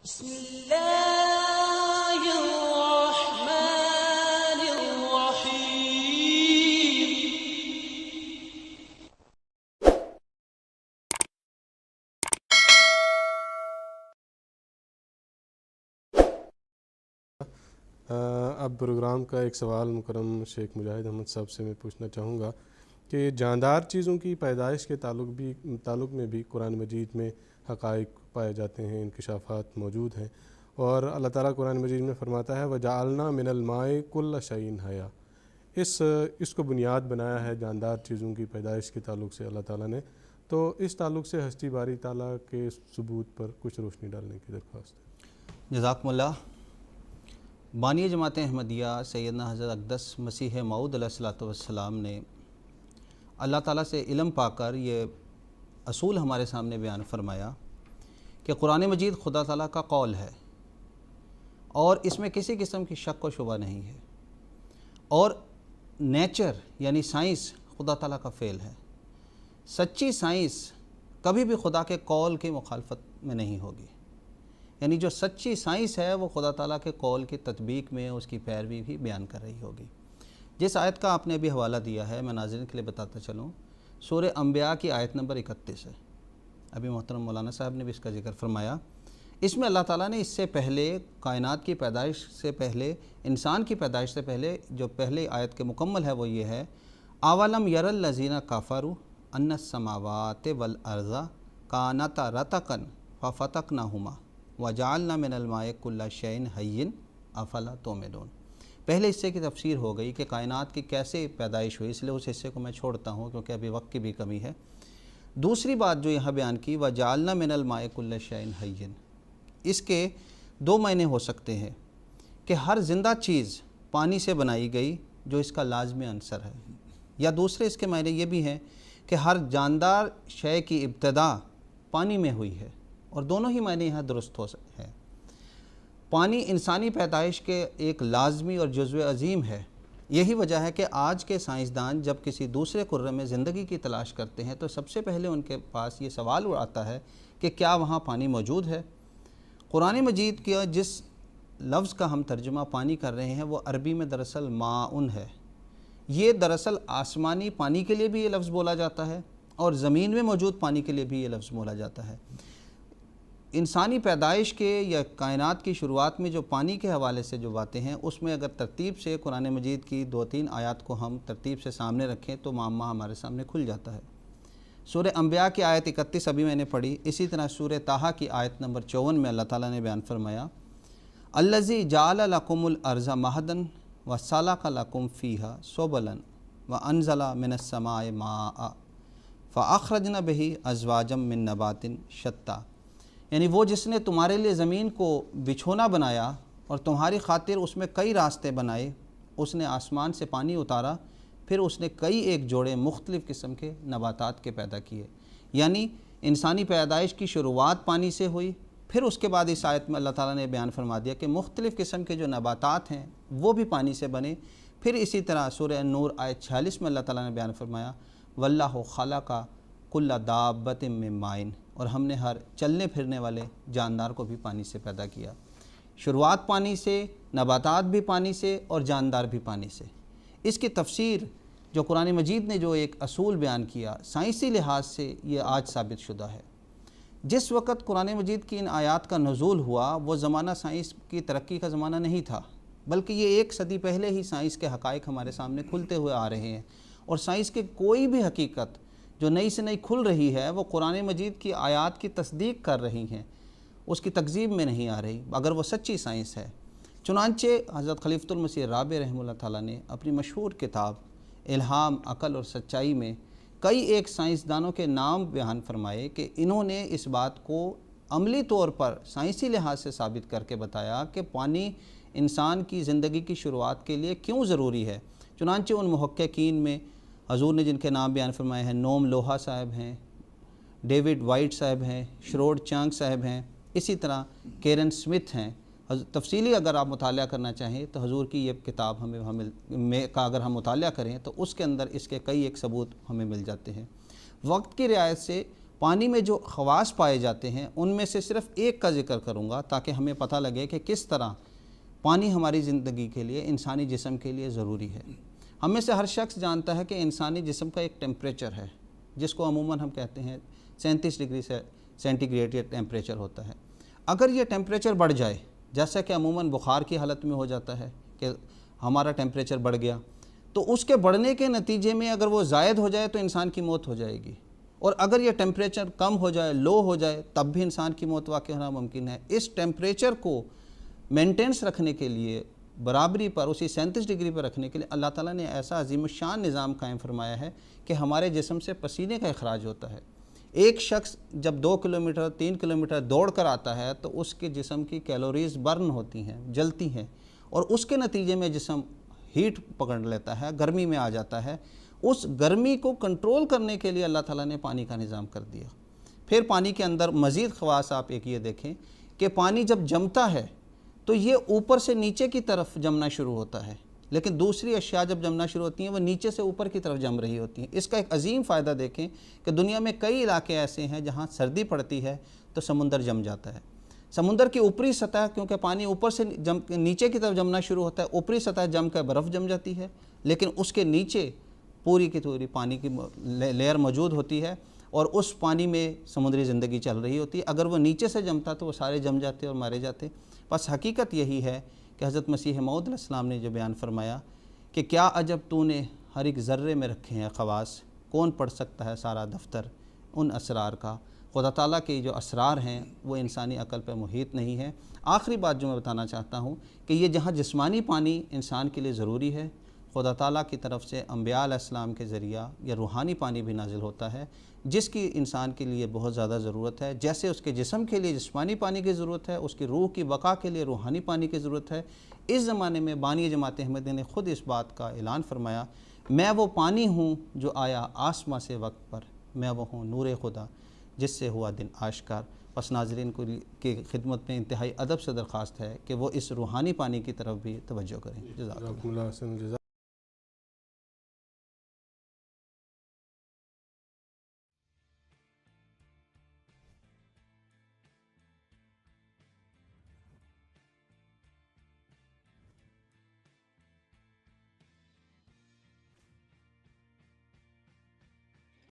بسم اللہ الرحمن الرحیم۔ اب پروگرام کا ایک سوال مکرم شیخ مجاہد احمد صاحب سے میں پوچھنا چاہوں گا کہ جاندار چیزوں کی پیدائش کے تعلق میں بھی قرآن مجید میں حقائق پائے جاتے ہیں، انکشافات موجود ہیں، اور اللہ تعالیٰ قرآن مجید میں فرماتا ہے وَجَعَلْنَا مِنَ الْمَاءِ كُلَّ شَيْءٍ حَيٍّ۔ اس کو بنیاد بنایا ہے جاندار چیزوں کی پیدائش کے تعلق سے اللہ تعالیٰ نے، تو اس تعلق سے ہستی باری تعالیٰ کے ثبوت پر کچھ روشنی ڈالنے کی درخواست ہے۔ جزاکم اللہ۔ بانی جماعت احمدیہ سیدنا حضرت اقدس مسیح موعود علیہ الصلوۃ والسلام نے اللہ تعالیٰ سے علم پا کر یہ اصول ہمارے سامنے بیان فرمایا کہ قرآن مجید خدا تعالیٰ کا قول ہے اور اس میں کسی قسم کی شک و شبہ نہیں ہے، اور نیچر یعنی سائنس خدا تعالیٰ کا فعل ہے۔ سچی سائنس کبھی بھی خدا کے قول کی مخالفت میں نہیں ہوگی، یعنی جو سچی سائنس ہے وہ خدا تعالیٰ کے قول کی تطبیق میں اس کی پیروی بھی بیان کر رہی ہوگی۔ جس آیت کا آپ نے ابھی حوالہ دیا ہے میں ناظرین کے لیے بتاتا چلوں، سورہ انبیاء کی آیت نمبر 31 ہے۔ ابھی محترم مولانا صاحب نے بھی اس کا ذکر فرمایا۔ اس میں اللہ تعالیٰ نے اس سے پہلے کائنات کی پیدائش سے پہلے، انسان کی پیدائش سے پہلے جو پہلی آیت کے مکمل ہے وہ یہ ہے اولم یر الذین کفروا ان السماوات والارض کانتا رتقا ففتقناہما وجعلنا من الماء کل شیء حی افلا تؤمنون۔ پہلے حصے کی تفسیر ہو گئی کہ کائنات کی کیسے پیدائش ہوئی، اس لیے اس حصے کو میں چھوڑتا ہوں کیونکہ ابھی وقت کی بھی کمی ہے۔ دوسری بات جو یہاں بیان کی وجعلنا من الماء کل شیء حی، اس کے دو معنی ہو سکتے ہیں کہ ہر زندہ چیز پانی سے بنائی گئی جو اس کا لازمی عنصر ہے، یا دوسرے اس کے معنی یہ بھی ہیں کہ ہر جاندار شے کی ابتدا پانی میں ہوئی ہے، اور دونوں ہی معنی یہاں درست ہو ہے۔ پانی انسانی پیدائش کے ایک لازمی اور جزو عظیم ہے۔ یہی وجہ ہے کہ آج کے سائنسدان جب کسی دوسرے کرے میں زندگی کی تلاش کرتے ہیں تو سب سے پہلے ان کے پاس یہ سوال آتا ہے کہ کیا وہاں پانی موجود ہے۔ قرآن مجید کے جس لفظ کا ہم ترجمہ پانی کر رہے ہیں وہ عربی میں دراصل ماؤن ہے۔ یہ دراصل آسمانی پانی کے لیے بھی یہ لفظ بولا جاتا ہے اور زمین میں موجود پانی کے لیے بھی یہ لفظ بولا جاتا ہے۔ انسانی پیدائش کے یا کائنات کی شروعات میں جو پانی کے حوالے سے جو باتیں ہیں اس میں اگر ترتیب سے قرآن مجید کی 2-3 آیات کو ہم ترتیب سے سامنے رکھیں تو معمہ ہمارے سامنے کھل جاتا ہے۔ سورہ انبیاء کی آیت 31 ابھی میں نے پڑھی، اسی طرح سورہ طٰہٰ کی آیت نمبر 54 میں اللہ تعالیٰ نے بیان فرمایا الذی جعل لکم الارض مہدا وسلک لکم فیہا سبلا وانزل من السماء ماء فاخرجنا بہ ازواجا من نبات شتیٰ، یعنی وہ جس نے تمہارے لیے زمین کو بچھونا بنایا اور تمہاری خاطر اس میں کئی راستے بنائے، اس نے آسمان سے پانی اتارا، پھر اس نے کئی ایک جوڑے مختلف قسم کے نباتات کے پیدا کیے۔ یعنی انسانی پیدائش کی شروعات پانی سے ہوئی، پھر اس کے بعد اس آیت میں اللہ تعالیٰ نے بیان فرما دیا کہ مختلف قسم کے جو نباتات ہیں وہ بھی پانی سے بنے۔ پھر اسی طرح سورہ النور آیت 46 میں اللہ تعالیٰ نے بیان فرمایا واللہ خلق کل دابۃ من ماء، اور ہم نے ہر چلنے پھرنے والے جاندار کو بھی پانی سے پیدا کیا۔ شروعات پانی سے، نباتات بھی پانی سے اور جاندار بھی پانی سے۔ اس کی تفسیر جو قرآن مجید نے جو ایک اصول بیان کیا سائنسی لحاظ سے یہ آج ثابت شدہ ہے۔ جس وقت قرآن مجید کی ان آیات کا نزول ہوا وہ زمانہ سائنس کی ترقی کا زمانہ نہیں تھا، بلکہ یہ 1 صدی پہلے ہی سائنس کے حقائق ہمارے سامنے کھلتے ہوئے آ رہے ہیں، اور سائنس کی کوئی بھی حقیقت جو نئی سے نئی کھل رہی ہے وہ قرآن مجید کی آیات کی تصدیق کر رہی ہیں، اس کی تکذیب میں نہیں آ رہی اگر وہ سچی سائنس ہے۔ چنانچہ حضرت خلیفۃ المسیح رابع رحمہ اللہ تعالیٰ نے اپنی مشہور کتاب الہام عقل اور سچائی میں کئی ایک سائنسدانوں کے نام بیان فرمائے کہ انہوں نے اس بات کو عملی طور پر سائنسی لحاظ سے ثابت کر کے بتایا کہ پانی انسان کی زندگی کی شروعات کے لیے کیوں ضروری ہے۔ چنانچہ ان محققین میں حضور نے جن کے نام بیان فرمائے ہیں نوم لوہا صاحب ہیں، ڈیوڈ وائٹ صاحب ہیں، شروڈ چانگ صاحب ہیں، اسی طرح کیرن سمتھ ہیں۔ تفصیلی اگر آپ مطالعہ کرنا چاہیں تو حضور کی یہ کتاب کا اگر ہم مطالعہ کریں تو اس کے اندر اس کے کئی ایک ثبوت ہمیں مل جاتے ہیں۔ وقت کی رعایت سے پانی میں جو خواص پائے جاتے ہیں ان میں سے صرف ایک کا ذکر کروں گا تاکہ ہمیں پتہ لگے کہ کس طرح پانی ہماری زندگی کے لیے، انسانی جسم کے لیے ضروری ہے۔ ہم میں سے ہر شخص جانتا ہے کہ انسانی جسم کا ایک ٹیمپریچر ہے جس کو عموماً ہم کہتے ہیں 37 ڈگری سینٹی گریڈ یہ ٹیمپریچر ہوتا ہے۔ اگر یہ ٹیمپریچر بڑھ جائے، جیسا کہ عموماً بخار کی حالت میں ہو جاتا ہے کہ ہمارا ٹیمپریچر بڑھ گیا، تو اس کے بڑھنے کے نتیجے میں اگر وہ زائد ہو جائے تو انسان کی موت ہو جائے گی، اور اگر یہ ٹیمپریچر کم ہو جائے، لو ہو جائے، تب بھی انسان کی موت واقع ہونا ممکن ہے۔ اس ٹیمپریچر کو مینٹینس رکھنے کے لیے، برابری پر، اسی 37 ڈگری پر رکھنے کے لیے اللہ تعالیٰ نے ایسا عظیم الشان نظام قائم فرمایا ہے کہ ہمارے جسم سے پسینے کا اخراج ہوتا ہے۔ ایک شخص جب 2 کلومیٹر 3 کلومیٹر دوڑ کر آتا ہے تو اس کے جسم کی کیلوریز برن ہوتی ہیں، جلتی ہیں، اور اس کے نتیجے میں جسم ہیٹ پکڑ لیتا ہے، گرمی میں آ جاتا ہے۔ اس گرمی کو کنٹرول کرنے کے لیے اللہ تعالیٰ نے پانی کا نظام کر دیا۔ پھر پانی کے اندر مزید خواص آپ ایک یہ دیکھیں کہ پانی جب جمتا ہے تو یہ اوپر سے نیچے کی طرف جمنا شروع ہوتا ہے، لیکن دوسری اشیاء جب جمنا شروع ہوتی ہیں وہ نیچے سے اوپر کی طرف جم رہی ہوتی ہیں۔ اس کا ایک عظیم فائدہ دیکھیں کہ دنیا میں کئی علاقے ایسے ہیں جہاں سردی پڑتی ہے تو سمندر جم جاتا ہے۔ سمندر کی اوپری سطح، کیونکہ پانی اوپر سے نیچے کی طرف جمنا شروع ہوتا ہے، اوپری سطح جم کر برف جم جاتی ہے، لیکن اس کے نیچے پوری کی پوری پانی کی لیئر موجود ہوتی ہے، اور اس پانی میں سمندری زندگی چل رہی ہوتی ہے۔ اگر وہ نیچے سے جمتا تو وہ سارے جم جاتے اور مارے جاتے۔ بس حقیقت یہی ہے کہ حضرت مسیح موعود علیہ السلام نے جو بیان فرمایا کہ کیا عجب تو نے ہر ایک ذرے میں رکھے ہیں خواص، کون پڑھ سکتا ہے سارا دفتر ان اسرار کا۔ خدا تعالیٰ کے جو اسرار ہیں وہ انسانی عقل پہ محیط نہیں ہے۔ آخری بات جو میں بتانا چاہتا ہوں کہ یہ جہاں جسمانی پانی انسان کے لیے ضروری ہے، خدا تعالیٰ کی طرف سے انبیاء علیہ السلام کے ذریعہ یہ روحانی پانی بھی نازل ہوتا ہے جس کی انسان کے لیے بہت زیادہ ضرورت ہے۔ جیسے اس کے جسم کے لیے جسمانی پانی کی ضرورت ہے، اس کی روح کی بقا کے لیے روحانی پانی کی ضرورت ہے۔ اس زمانے میں بانی جماعت احمدیہ نے خود اس بات کا اعلان فرمایا، میں وہ پانی ہوں جو آیا آسماں سے وقت پر، میں وہ ہوں نور خدا جس سے ہوا دن آشکار۔ پس ناظرین کو کی خدمت میں انتہائی ادب سے درخواست ہے کہ وہ اس روحانی پانی کی طرف بھی توجہ کریں۔ جزاک اللہ۔